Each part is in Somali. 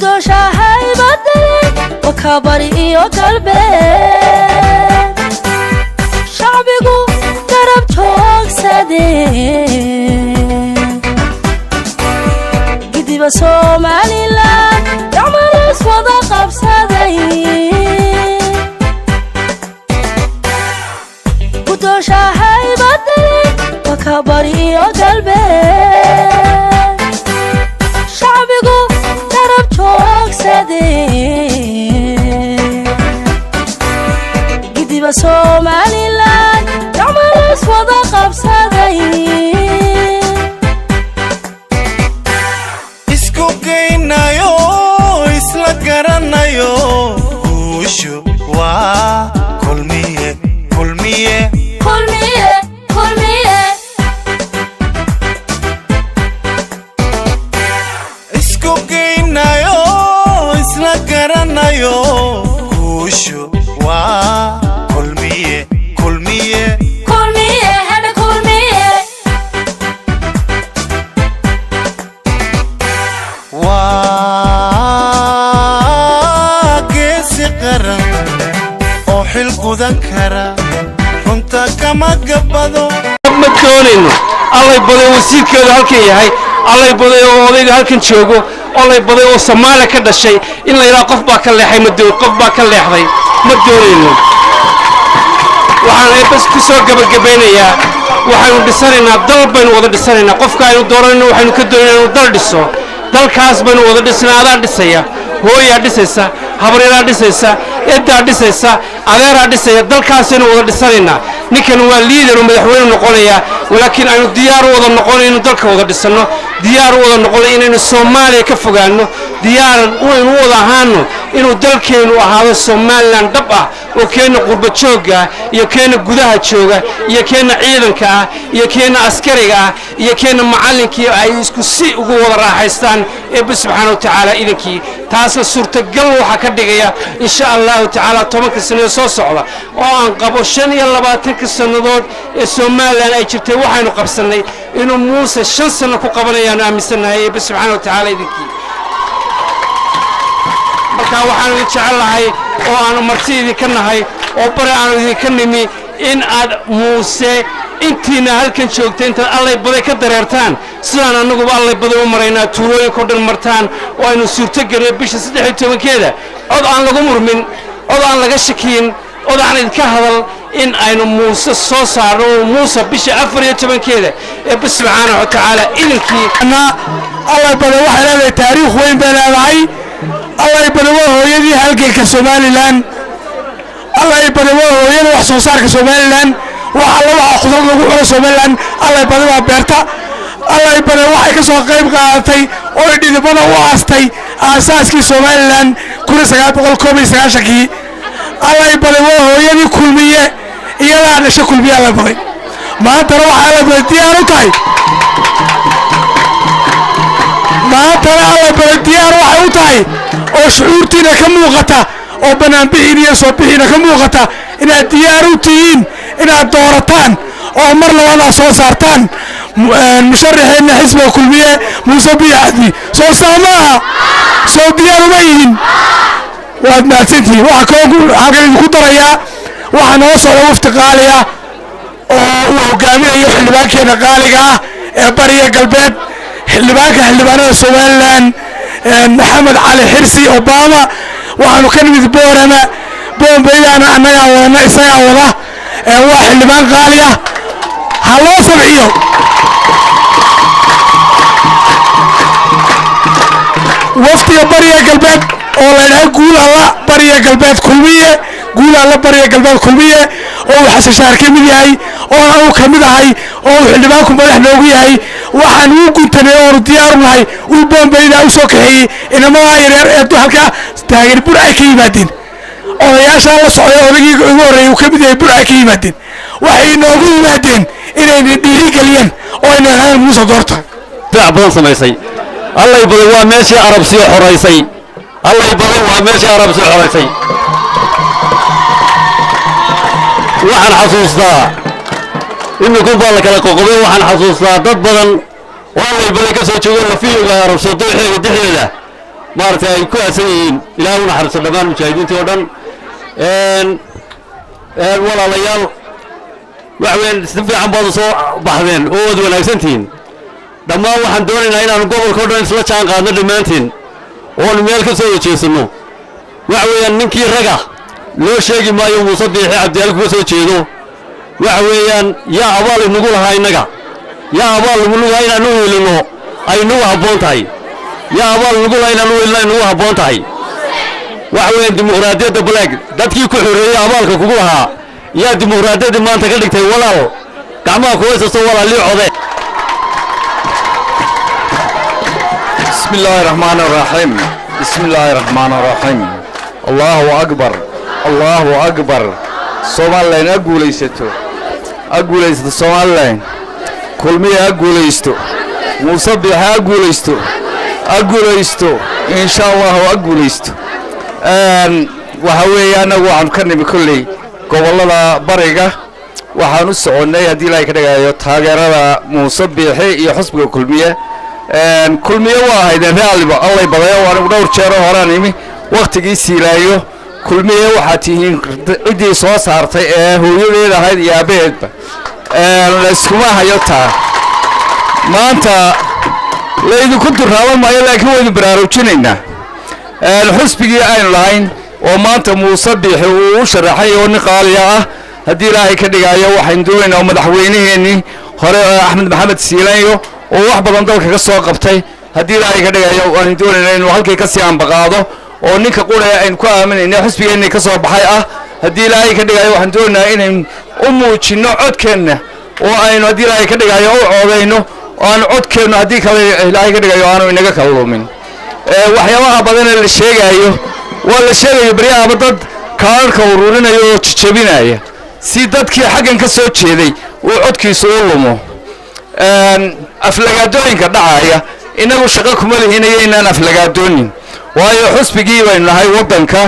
gudooshaahay baday wakabari iyo galbeed shacbigu garab joogsadeen gidiba Somaliland gacmahaas wada qabsaday gudooshaahay baday wakabari iyo galbeed shacbigu garab joogsadeen gidiba Somaliland gacmahaas wada qabsaday isku geynayo isla garanayo guushu waa kulmiye kulmiye kulmiye kulmiye isku geynayo isla garanayo guushu waa kulmiye kulmiye kulmiye hada kulmiye waa geesi qaran oo xil gudan kara runta kama gabado ma doonayno allay baday wasiirkeedu halkan yahay allay baday oo odayga halkan joogo allay baday oo Soomaaliya ka dhashay in la yiraahdo qof baa ka leexay ma doon qof baa ka leexday ma doonayno waxaan bas ku soo gabagabeynayaa waxaanu dhisanaynaa dal baynu wada dhisanaynaa qofka aynu dooranayno waxaanu ka doonaynaa inuu dal dhiso dalkaas baynu wada dhisnaa adaa dhisaya hooyaa dhisaysa habaryara dhisaysa eedaa dhisaysa adeeraa dhisaya dalkaasaynu wada dhisanaynaa ninkan waa liider oo madaxweyne noqonaya laakiin aynu diyaar u wada noqonayno dalka wada dhisano diyaar u wada noqonay inaynu Soomaaliya ka fogaano diyaar u wada ahaano inuu dalkeenu ahaado Somaliland dhab ah oo keena qurba jooga iyo keena gudaha jooga iyo keena ciidanka ah iyo keena askariga ah iyo keena macallinkii ay isku si ugu wada raaxaystaan ee subhanahu wa ta'ala idinkii taas suurtagal waxa ka dhigaya insha Allah ta'ala 10 sano soo socda oo aan qabo 25 sanadood ee Somaliland ay jirtay waxaanu qabsanay inuu Muuse 5 sano ku qabanayaan aaminsanahay ee subhanahu wa ta'ala idinkii marka waxaan jecelahay oo aan martidii ka nahay oo bari aan idinka nimi in aad Muuse intiina halkan joogtay inta allay baday ka dareertaan sidaan anaguba allay baday u maraynaa tuulooyinka dhan martaan oo aynu suurto galnay bisha 13keeda cod aan lagu murmin cod aan laga shakiin cod aan idinka hadal in aynu Muuse soo saaro Muuse bisha 14keeda ee subhanahu wa ta'ala idinkii allay baday waxa leedahay taariikh weyn baa leedahay allay baday waa hooyadii halganka Somaliland allay baday waa hooyadii wax soo saarka Somaliland waxa la waxa khudar lagu cuno Somaliland allay baday waa beerta allay baday waxay ka soo qayb qaadatay oo dhidibada u aastay aasaaskii Somaliland 1999 allay baday waa hooyadii kulmiye iyada dhashay kulmiye allay baday maanta waxa allay baday diyaar u tahay maanta allay baday diyaar waxay u tahay oo shucuurtiina ka muuqata oo banaanbixin iyo soo bixina ka muuqata inaad diyaar u tihiin inaad doorataan oo mar labada soo saartaan musharaxeena xisbiga kulmiye Muuse Bixii soo saamaha soo diyaar uma yihiin waad maasantii waxa koogu halkan ku daraya waxa noo soo wafti qaaliya oo uu hogaaminayo xildhibaankeena qaaliga ah ee bariga galbeed xildhibaanada Somaliland Maxamed Ali Xirsi Obama waxaanu ka nimid boorama boombayana anaga wadana isaga wada waa xildhibaan qaali ah ha loo sabciyo waftiga bariga galbeed oo la yiraahdo guul alla bariga galbeed kulmiye guul alla bariga galbeed kulmiye oo xasan shaar ka mid yahay oo uu ka mid ahay oo xildhibaanku madax noogu yahay waxaan u guntanay oo diyaar u nahay uu boombayda u soo kaxeeyay inamada yaryar ee halka taageer bur ay ka yimaadeen odayaasha la socday odagii ugu horeeyay ka mid yahay bur ay ka yimaadeen waxay noogu yimaadeen inay dhiiri galiyaan oo inay helaan Muuse doorta badan samaysay allay baday waa meeshii arab soo xoreysay allay baday waa meeshii arab soo xoreysay waxaan xasuustaa iminku baa la kala qoqobay waxaan xasuustaa dad badan oo allay baday ka soo joogay fiiga arab soo dooxeeda dhexdeeda maaragtay ay ku aasan yihiin ilaahay u naxariisto dhammaan mujaahidiintii oo dhan walaalayaal waxa weeyaan si fiican baad u soo baxdeen oo waad wanaagsantihiin dhammaan waxaan doonaynaa inaanu gobolka oo dhan isla jaan qaadno dhammaantiin oonu meel ka soo wajeesanno waxa weeyaan ninkii raga loo sheegi maayo muuse biixi cabdi halku ka soo jeedo waxa weeyaan yaa abaal inagu lahaa innaga yaa abaal nagu lahaa inaanu weelino ay nagu habboon tahay yaa abaal nagu lahaa inaanu weelino ay nagu habboon tahay waxa weeyaan dimuqraadiyadda balaag dadkii ku xoreeyey abaalka kugu lahaa yaa dimuqraadiyaddii maanta ka dhigtay walaal gacmaha kuwaysasto walaalii code بسم الله الرحمن الرحيم بسم الله الرحمن الرحيم الله أكبر الله أكبر سومالين أقوليستو سومالين كلمية أقوليستو مصبح أقوليستو إن شاء الله أقوليستو وحوي أنا وعن كني بكلي قبل الله بريقة وحنص عني هدي لا كده تاجر مصبحي يحسب كلمية kulmiye waa haydeen realiba allay badayo waan dhowr jeer horaan imi waqtigiisii ilaayo kulmiye waxa tihiin cidii soo saartay ee hooyadeed ahayd iyo aabaheedba la iskuma hayo taa maanta leeydinku duraaba maayo laakiin waynu baraarujinaynaa xisbigii aynu lahayn oo maanta muuse biixi uu u sharaxay oo nin qaaliya ah haddii ilaahay ka dhigayo waxaynu doonaynaa madaxweynaheenii hore axmed maxamed siilayo oo wax badan dalka ka soo qabtay haddii ilaahay ka dhigayo waan doonaynaa inuu halkay ka sii ambaqaado oo ninka quraya aynu ku aaminayna xisbigeenii ka soo baxay ah haddii ilaahay ka dhigayo waxaan doonaynaa inaynu u muujinno codkeenna oo aynu haddii ilaahay ka dhigayo u coodayno oo aanu codkeennu haddii kale ilaahay ka dhigayo aanu inaga kala lumin waxyaabaha badan ee la sheegayo waa la sheegayo baryaaba dad kaararka ururinaya oo jajabinaya si dadkii xaggan ka soo jeeday uu codkiisu u lumo aflagaadooyinka dhacaya inagu shaqo kuma lihinaya inaan aflagaadoonin waayo xisbigii baynu nahay waddanka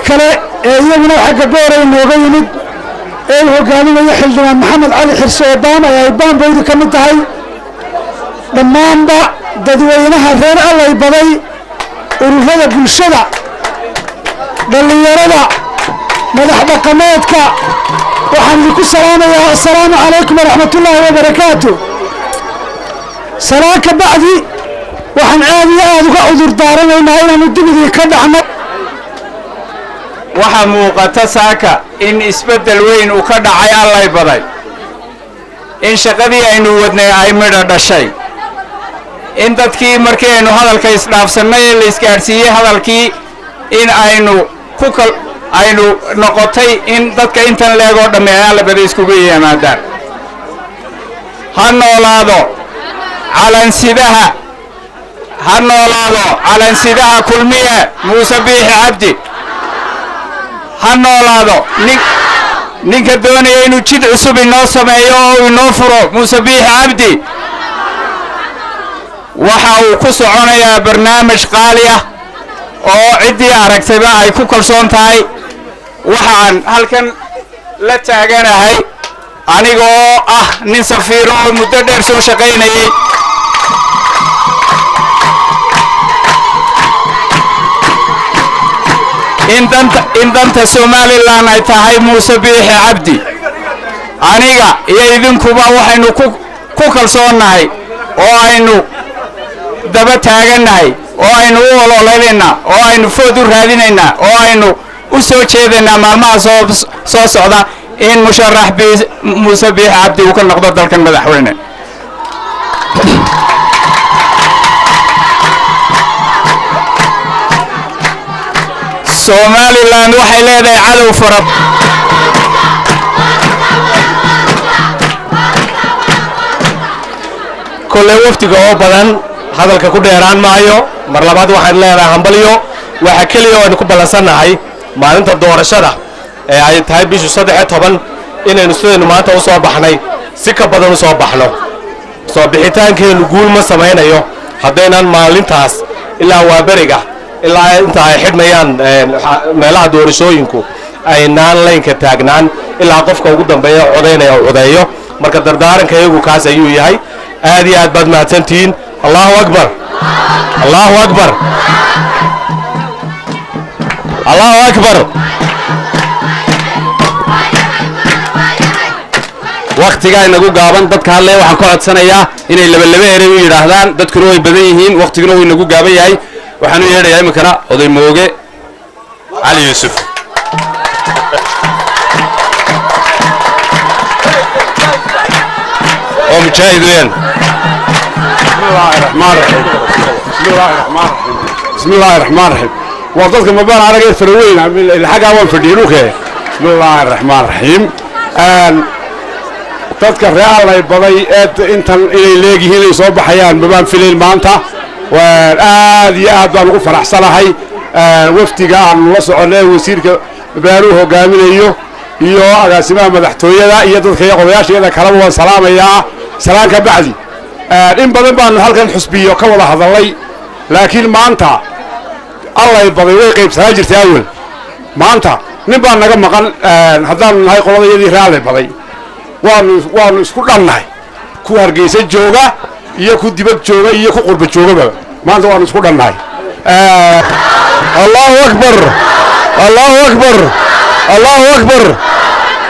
kale ee iyaguna xagga dooray nooga yimid ee hogaaminaya xildhibaan maxamed cali xirse obama ay baanbaydu ka mid tahay dhammaanba dadweynaha reer allay baday ururada bulshada dhallinyarada madax dhaqameedka waxaan idinku salaamayaa assalaamu calaykum waraxmatullaahi wabarakaatu salaan ka bacdi waxaan aad iyo aad uga cudur daaranaynaa inaanu dibidii ka dhacno waxaa muuqata saaka in isbeddel weyn uu ka dhacay allay baday in shaqadii aynu wadnay ay midho dhashay in dadkii markii aynu hadalka isdhaafsannay ee la isgaadhsiiyey hadalkii in aynu noqotay in dadka intan leegoo dhamme ay allay baday iskugu yimaadaan ha noolaado calansidaha ha noolaado calansidaha kulmiye muuse biixi cabdi ha noolaado ninka doonaya inuu jid cusub inoo sameeyo oo inoo furo muuse biixi cabdi waxa uu ku soconayaa barnaamij qaali ah oo ciddii aragtayba ay ku kalsoon tahay waxaan halkan la taaganahay anigoo ah nin safiiro oo muddo dheer soo shaqaynayay in danta somalilan ay tahay muuse biixi cabdi aniga iyo idinkuba waxaynu ku kalsoonnahay oo aynu daba taagannahay oo aynu u ololaynayna oo aynu food u raadinaynaa oo aynu u soo jeedaynaa maalmaha soo socda in musharax muuse biixi cabdi uu ka noqdo dalkan madaxweyne somalilan waxay leedahay cadow fara kolley waftiga oo badan hadalka ku dheeraan maayo mar labaad waxaan leedahay hambalyo waxa keliya oo aynu ku ballansannahay maalinta doorashada ee ay tahay bishu 13 inaynu sidaynu maanta u soo baxnay si ka badan u soo baxno soo bixitaankeenu guul ma samaynayo haddaynan maalintaas ilaa waa beriga ilaa inta ay xidhmayaan meelaha doorashooyinku aynaan laynka taagnaan ilaa qofka ugu dambeeya codaynaya oo codeeyo marka dardaaranka iyagu kaas ayuu yahay aad iyo aad baad mahadsantihiin allahu akbar الله أكبر. وقتiga inagu gaaban dadka hadle waxaan ka codsanayaa inay laba eray u yiraahdaan dadkuna way badan yihiin waqtiguna way inagu gaaban yahay waxaan u yeedhayaa imikana oday mooge cali yuusuf oo mujaahid weyn bismillaahi raxmaan raxiim waa dadka mabaan aragay faraweyn xaggaa waan fadhiinuke bismillaahi raxmaan raxiim dadka reaalay baday intan inay leegyihiin ay soo baxayaan mabaan filayn maanta aad iyo aad baan ugu faraxsanahay wafdiga aanu la soconay wasiirka baanuu hogaaminayo iyo agaasimaha madaxtooyada iyo dadka odayaashayada kaleba waan salaamayaa salaan ka bacdi in badan baanu halkan xusbiyo ka wada hadalay laakiin maanta allay baday way qaybsanaa jirtay awal maanta nin baa naga maqan haddaanu nahay qoladayadii reaalay baday waanu isku dhannahay ku hargeysa jooga iyo ku dibad jooga iyo ku qurba joogaba maanta waanu isku dhannahay allahu akbar allahu akbar allahu akbar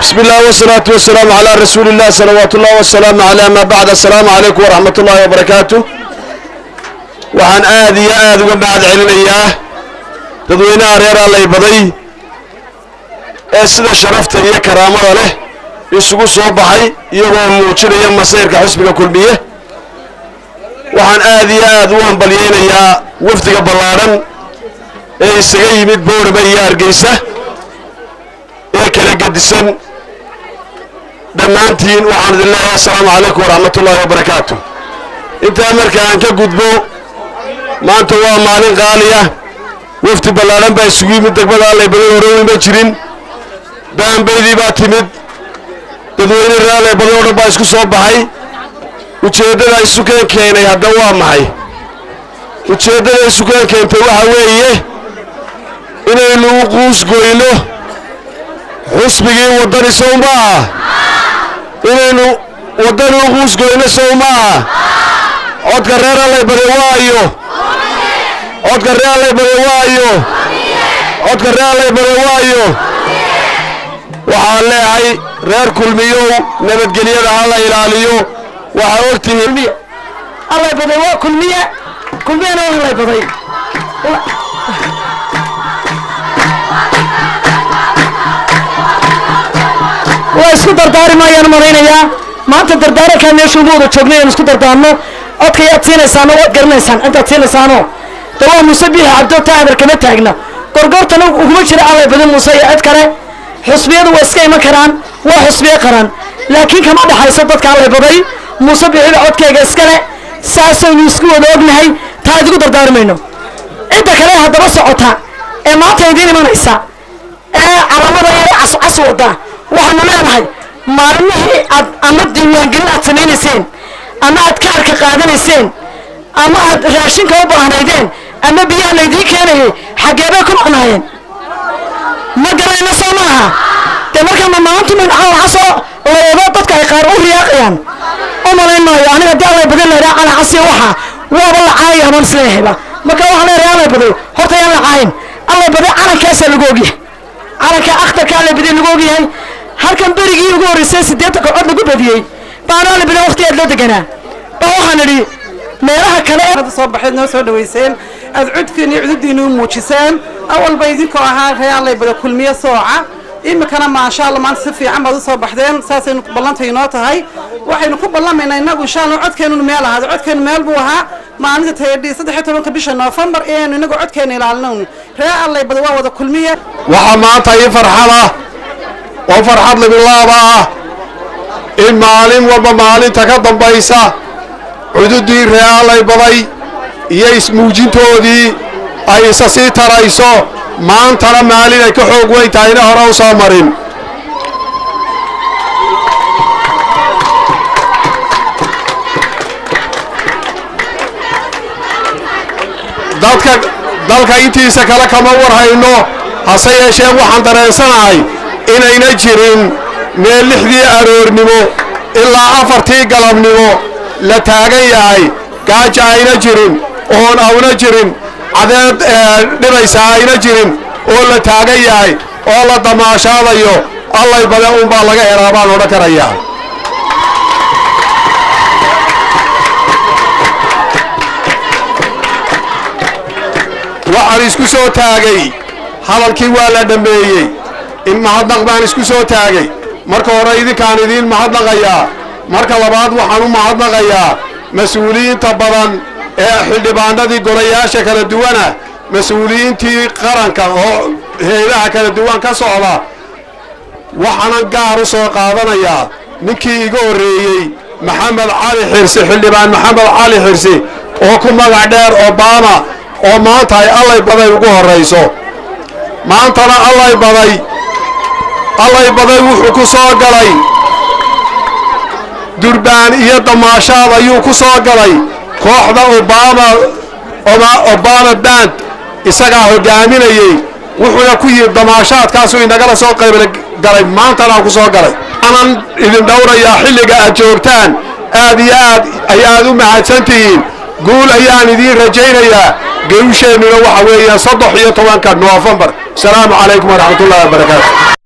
بسم الله والصلاة والسلام على رسول الله صلوات الله والسلام على ما بعد السلام عليكم ورحمة الله وبركاته وعن آذي وبعد علمية تضوينا رير الله يبضي اسد شرفت هي كرامة له يسوق صوبحي يوم موجر يوم مسير كحسبك كلمية وعن آذي وهم بليين يا وفتك بلارن سجي مدبور بيار جيسة كلا قدسن دمانتين وعن الله السلام عليكم ورحمة الله وبركاته انت امرك انك قدبو ما انت هو مالين غالية وفت بلارن بيسوي مدك بلا الله يبدو روين بجرين بان بيدي باتمد تدوين الرالي بدو ربا اسكو صوب بحي وچهدنا اسوكين كيني هدوا معي وچهدنا اسوكين كين توها ويه إنه نوقوس قويلو xisbigii wadani sow maaha inaynu wadani u quusgoyno sow maaha codka reer allay bade waayo codka reer allay bade waayo codka reer allay bade waayo waxaan leeyahay reer kulmiyow nabadgelyada ha la ilaaliyo waxaa ogtihiin allay baday waa kulmiyena waa allay baday waa isku dardaari maayaan maraynayaa maanta dardaarakaa meesha ugu wada joognay aan isku dardaarno codkay aad siinaysaano waad garanaysaan intaad siinaysaano de waa muuse biixi cabdo taadar kama taagna gorgortana uguma jira allay badan muuse iyo cid kale xusbiyadu waa iska iman karaan waa xusbiye qaran laakiin kama dhaxayso dadka allay baday muuse biixida codkayga iskale saasaynu isku wada ognahay taa idigu dardaarmayno cidda kale haddaba socota ee maanta idiin imanaysa ee calamada ee cascas wada waxaanu leenahay maalmihii aad ama diiwaangelin aad samaynayseen ama aad kaarka qaadanayseen ama aad raashinka u baahnaydeen ama biyaha laydiin keenayay xaggee bay ku maqnaayeen ma garanayno soo maaha dee markaa ma maantu calaxasoo layado dadka ay qaar u riyaaqayaan u malayn maayo aniga haddii allay badan laydhaha calaxasiya waxa waaba la caayaya amaan isleehayba marka waxaan leedahay allay baday horta yaan la caayin allay baday calankaasaa lagu ogyahay calanka akhtarka allay baday lagu ogyahay halkan berigii ugu horreysay 80 cod lagu badiyey baana allay baday waqti aad la deganaa baa waxaan idhi meelaha kale soo baxeed noo soo dhaweyseen aad cudkiin iyo cududiina u muujiseen awalba idinkoo ahaa reer allay baday kulmiye sooca imikana maasha Allah maanta si fiican baad u soo baxdeen saasaynu ballantay inoo tahay waxaynu ku ballamaynaa inagu insha Allah codkeenu meel ahaado codkeenu meel buu ahaa maalinta taydii 13 bisha November ee inagu codkeenu ilaalino reer allay baday waa wada kulmiye waxa maanta ay farxada oo farxad la bilaaba in maalin walba maalinta ka dambaysa cududii reer allay baday iyo ismuujintoodii ay isa sii tarayso maantana maalin ay ka xoog weyn tahayna hore u soo marin dalka intiisa kale kama warhayno hase yeeshee waxaan dareensanahay inayna jirin meel 6dii aroornimo ilaa 4tii galabnimo la taagan yahay gaaja ayna jirin oon awna jirin cadeed dhibaysa ayna jirin oo la taagan yahay oo la damaashaadayo allay baday unbaa laga helaa baan odhan karayaa waxaan isku soo taagay hadalkii waa la dhammeeyey in mahadnaq baan isku soo taagay marka hore idinkaan idiin mahadnaqayaa marka labaad waxaan u mahadnaqayaa mas-uuliyiinta badan ee xildhibaanadii golayaasha kala duwana mas-uuliyiintii qaranka oo hay'adaha kala duwan ka socda waxaanan gaar u soo qaadanayaa ninkii iga horreeyey maxamed cali xirsi xildhibaan maxamed cali xirsi oo ku magac dheer obama oo maanta ay allay baday ugu horrayso maantana allay baday wuxuu ku soo galay durbaan iyo damaashaad ayuu ku soo galay kooxda obama band isagaa hoggaaminayey wuxuuna ku yidhi damaashaadkaasuu inagala soo qaybgalay maantana ku soo galay aanan idin dhowrayaa xilliga aad joogtaan aad iyo aad ayaad u mahadsantihiin guul ayaan idiin rajaynayaa gawsheennuna waxa weeyaan 13 Noofembar. Asalaamu calaykum waraxmatullaahi wabarakaatu.